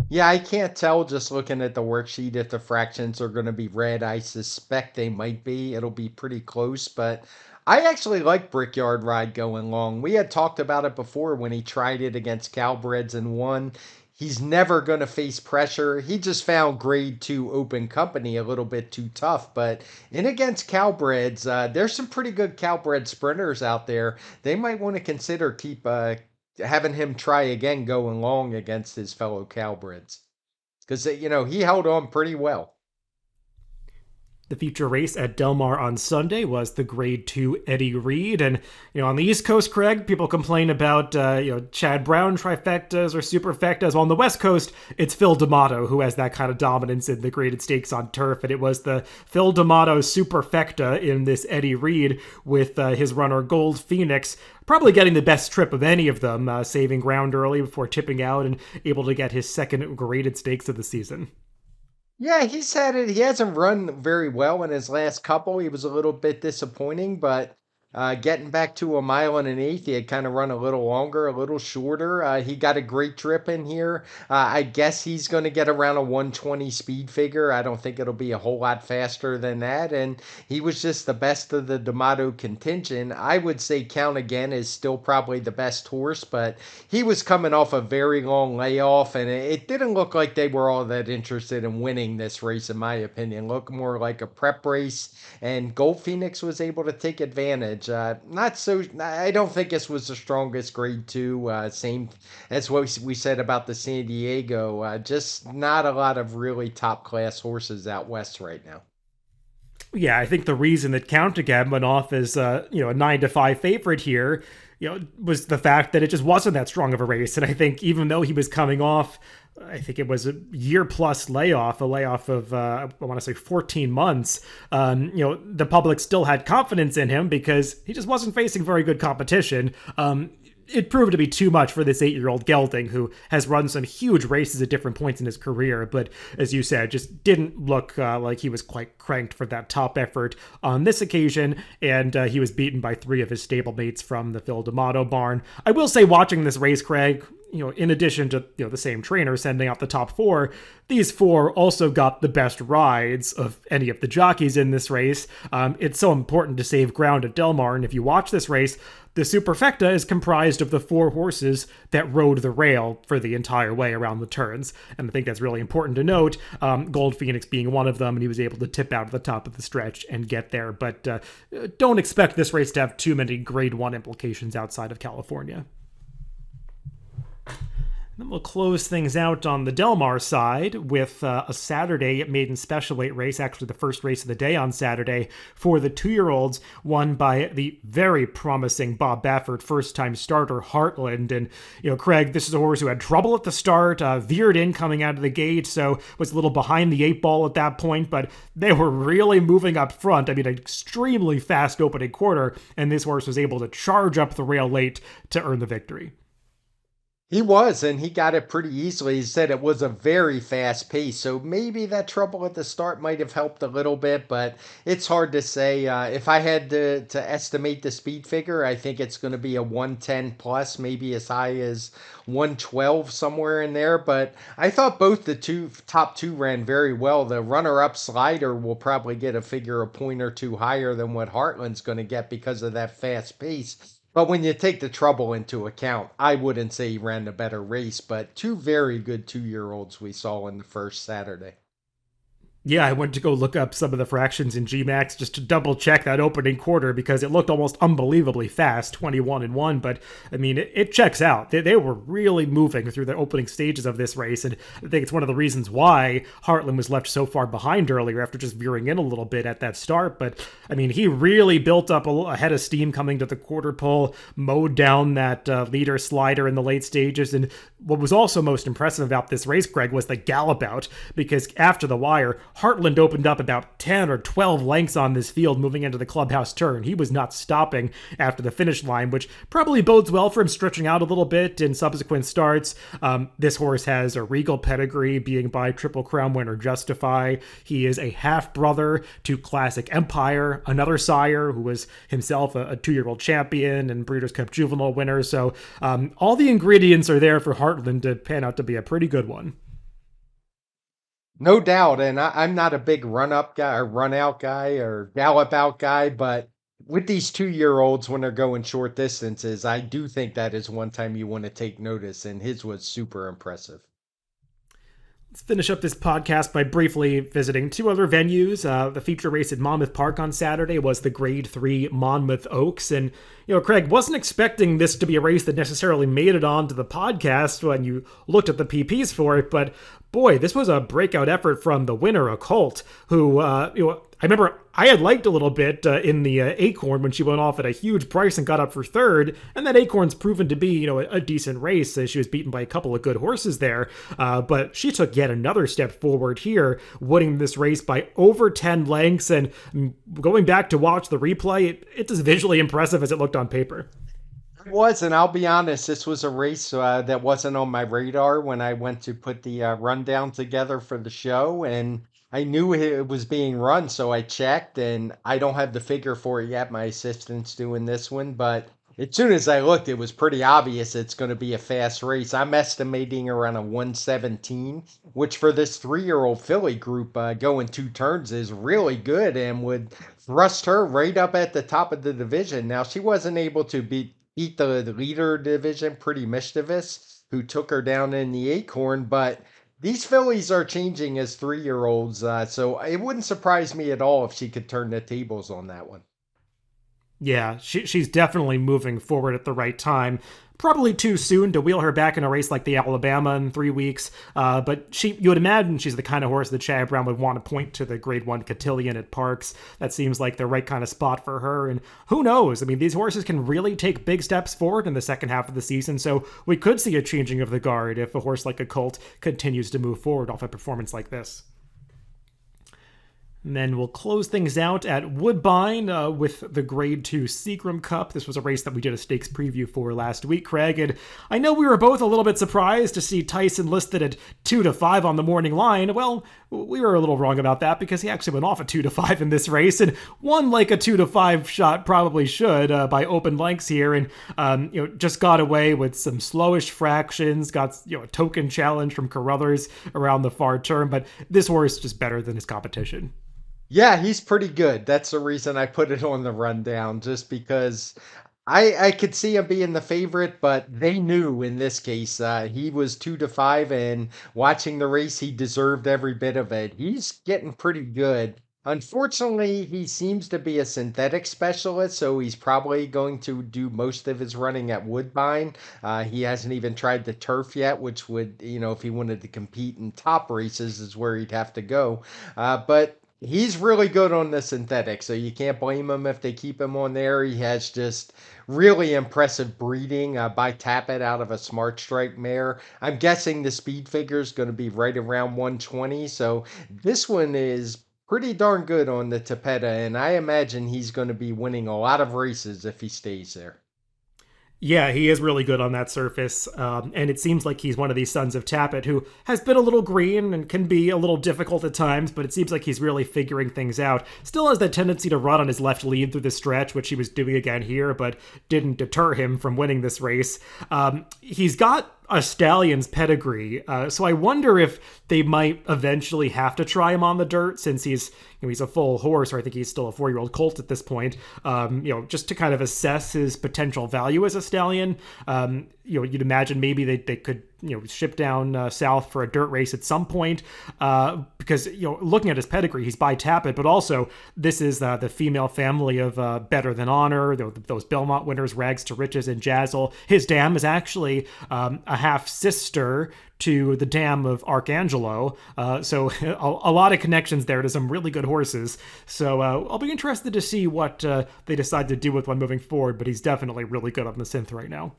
Yeah, I can't tell just looking at the worksheet if the fractions are going to be red. I suspect they might be. It'll be pretty close, but I actually like Brickyard Ride going long. We had talked about it before when he tried it against Cowbreds and won. He's never going to face pressure. He just found Grade 2 Open Company a little bit too tough. But in against Cowbreds, there's some pretty good Cowbred sprinters out there. They might want to consider keep having him try again going long against his fellow Cowbreds. Because, he held on pretty well. The feature race at Del Mar on Sunday was the Grade 2 Eddie Reed. And, on the East Coast, Craig, people complain about, Chad Brown trifectas or superfectas. Well, on the West Coast, it's Phil D'Amato who has that kind of dominance in the graded stakes on turf. And it was the Phil D'Amato superfecta in this Eddie Reed with his runner Gold Phoenix, probably getting the best trip of any of them, saving ground early before tipping out and able to get his second graded stakes of the season. Yeah, he's had it. He hasn't run very well in his last couple. He was a little bit disappointing, but getting back to a mile and an eighth, he had kind of run a little longer, a little shorter. He got a great trip in here. I guess he's going to get around a 120 speed figure. I don't think it'll be a whole lot faster than that. And he was just the best of the D'Amato contingent. I would say Count Again is still probably the best horse, but he was coming off a very long layoff, and it didn't look like they were all that interested in winning this race, in my opinion. Looked more like a prep race, and Gold Phoenix was able to take advantage. advantage. Not so. I don't think this was the strongest grade two. Same as what we said about the San Diego. Just not a lot of really top class horses out west right now. Yeah, I think the reason that Countagam went off as a 9-5 favorite here, was the fact that it just wasn't that strong of a race. And I think even though he was coming off, I think it was a year plus layoff, a layoff of I want to say 14 months. The public still had confidence in him because he just wasn't facing very good competition. It proved to be too much for this 8-year-old gelding who has run some huge races at different points in his career, but as you said, just didn't look like he was quite cranked for that top effort on this occasion, and he was beaten by 3 of his stablemates from the Phil D'Amato barn. I will say, watching this race, Craig, in addition to the same trainer sending out the top 4, these 4 also got the best rides of any of the jockeys in this race. It's so important to save ground at Del Mar, and if you watch this race, the Superfecta is comprised of the 4 horses that rode the rail for the entire way around the turns. And I think that's really important to note, Gold Phoenix being one of them, and he was able to tip out at the top of the stretch and get there. But don't expect this race to have too many grade 1 implications outside of California. Then we'll close things out on the Del Mar side with a Saturday maiden special weight race, actually the first race of the day on Saturday for the 2-year-olds, won by the very promising Bob Baffert first-time starter Heartland. And, Craig, this is a horse who had trouble at the start, veered in coming out of the gate, so was a little behind the 8 ball at that point, but they were really moving up front. I mean, an extremely fast opening quarter, and this horse was able to charge up the rail late to earn the victory. He was, and he got it pretty easily. He said it was a very fast pace, so maybe that trouble at the start might have helped a little bit, but it's hard to say. If I had to estimate the speed figure, I think it's going to be a 110 plus, maybe as high as 112 somewhere in there. But I thought both the top two ran very well. The runner-up Slider will probably get a figure a point or two higher than what Heartland's going to get because of that fast pace. But when you take the trouble into account, I wouldn't say he ran the better race, but 2 very good 2-year-olds we saw in the first Saturday. Yeah, I went to go look up some of the fractions in GMAX just to double check that opening quarter because it looked almost unbelievably fast, 21-1. But I mean, it checks out. They were really moving through the opening stages of this race, and I think it's one of the reasons why Heartland was left so far behind earlier after just veering in a little bit at that start. But I mean, he really built up a head of steam coming to the quarter pole, mowed down that leader Slider in the late stages, and what was also most impressive about this race, Greg, was the gallop out, because after the wire, Heartland opened up about 10 or 12 lengths on this field moving into the clubhouse turn. He was not stopping after the finish line, which probably bodes well for him stretching out a little bit in subsequent starts. This horse has a regal pedigree, being by Triple Crown winner Justify. He is a half-brother to Classic Empire, another sire who was himself a 2-year-old champion and Breeders' Cup Juvenile winner. So all the ingredients are there for Heartland to pan out to be a pretty good one. No doubt, and I'm not a big run-up guy or run-out guy or gallop-out guy, but with these 2-year-olds when they're going short distances, I do think that is one time you want to take notice, and his was super impressive. Let's finish up this podcast by briefly visiting 2 other venues. The feature race at Monmouth Park on Saturday was the Grade 3 Monmouth Oaks. And, Craig, wasn't expecting this to be a race that necessarily made it onto the podcast when you looked at the PPs for it. But, boy, this was a breakout effort from the winner, Occult, who, I remember I had liked a little bit in the Acorn when she went off at a huge price and got up for third, and that Acorn's proven to be, a decent race. She was beaten by a couple of good horses there, but she took yet another step forward here, winning this race by over 10 lengths, and going back to watch the replay, it's as visually impressive as it looked on paper. It was, and I'll be honest, this was a race that wasn't on my radar when I went to put the rundown together for the show, and I knew it was being run, so I checked, and I don't have the figure for it yet. My assistant's doing this one, but as soon as I looked, it was pretty obvious it's going to be a fast race. I'm estimating around a 117, which for this 3-year-old filly group going 2 turns is really good and would thrust her right up at the top of the division. Now, she wasn't able to beat the leader division, Pretty Mischievous, who took her down in the Acorn, but these fillies are changing as 3-year-olds, so it wouldn't surprise me at all if she could turn the tables on that one. Yeah, she's definitely moving forward at the right time. Probably too soon to wheel her back in a race like the Alabama in 3 weeks, but you would imagine she's the kind of horse that Chad Brown would want to point to the Grade 1 Cotillion at Parks. That seems like the right kind of spot for her, and who knows? I mean, these horses can really take big steps forward in the second half of the season, so we could see a changing of the guard if a horse like a Colt continues to move forward off a performance like this. And then we'll close things out at Woodbine with the Grade 2 Seagram Cup. This was a race that we did a stakes preview for last week, Craig, and I know we were both a little bit surprised to see Tyson listed at 2-5 on the morning line. Well, we were a little wrong about that because he actually went off at 2-5 in this race and won like a 2-5 shot probably should by open lengths here, and just got away with some slowish fractions, got a token challenge from Carruthers around the far turn, but this horse is just better than his competition. Yeah, he's pretty good. That's the reason I put it on the rundown, just because I could see him being the favorite, but they knew in this case he was 2-5, and watching the race, he deserved every bit of it. He's getting pretty good. Unfortunately, he seems to be a synthetic specialist, so he's probably going to do most of his running at Woodbine. He hasn't even tried the turf yet, which would, if he wanted to compete in top races, is where he'd have to go. But he's really good on the synthetic, so you can't blame him if they keep him on there. He has just really impressive breeding by Tappet out of a Smart Strike mare. I'm guessing the speed figure is going to be right around 120, so this one is pretty darn good on the Tapeta, and I imagine he's going to be winning a lot of races if he stays there. Yeah, he is really good on that surface, and it seems like he's one of these sons of Tappet who has been a little green and can be a little difficult at times, but it seems like he's really figuring things out. Still has that tendency to run on his left lead through the stretch, which he was doing again here, but didn't deter him from winning this race. He's got a stallion's pedigree, so I wonder if they might eventually have to try him on the dirt since he's a full horse, or I think he's still a 4-year-old colt at this point. Just to kind of assess his potential value as a stallion. You'd imagine maybe they could ship down south for a dirt race at some point, because looking at his pedigree, he's by Tappet, but also this is the female family of Better Than Honor, those Belmont winners, Rags to Riches and Jazzle. His dam is actually a half sister to the dam of Archangelo, so a lot of connections there to some really good horses. So I'll be interested to see what they decide to do with one moving forward, but he's definitely really good on the synth right now.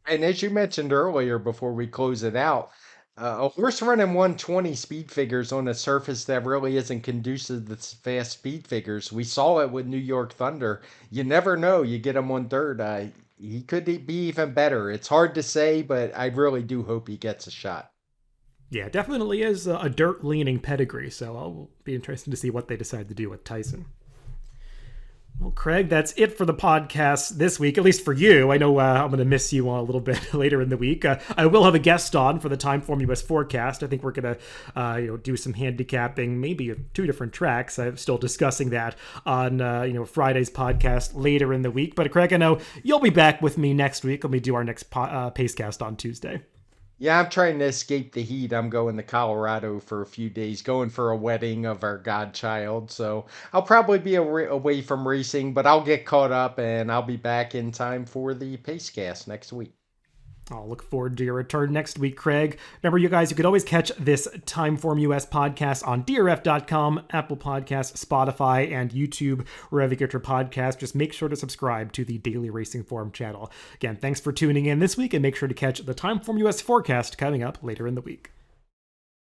And as you mentioned earlier, before we close it out, a horse running 120 speed figures on a surface that really isn't conducive to fast speed figures. We saw it with New York Thunder. You never know. You get him on dirt. He could be even better. It's hard to say, but I really do hope he gets a shot. Yeah, definitely is a dirt-leaning pedigree, so I'll be interested to see what they decide to do with Tyson. Well, Craig, that's it for the podcast this week, at least for you. I know I'm going to miss you a little bit later in the week. I will have a guest on for the TimeformUS Forecast. I think we're going to do some handicapping, maybe 2 different tracks. I'm still discussing that on Friday's podcast later in the week. But Craig, I know you'll be back with me next week when we do our next Pacecast on Tuesday. Yeah, I'm trying to escape the heat. I'm going to Colorado for a few days, going for a wedding of our godchild. So I'll probably be away from racing, but I'll get caught up and I'll be back in time for the Pacecast next week. I'll look forward to your return next week, Craig. Remember, you guys, you could always catch this TimeformUS podcast on DRF.com, Apple Podcasts, Spotify, and YouTube, wherever you get your podcast. Just make sure to subscribe to the Daily Racing Forum channel. Again, thanks for tuning in this week, and make sure to catch the TimeformUS Forecast coming up later in the week.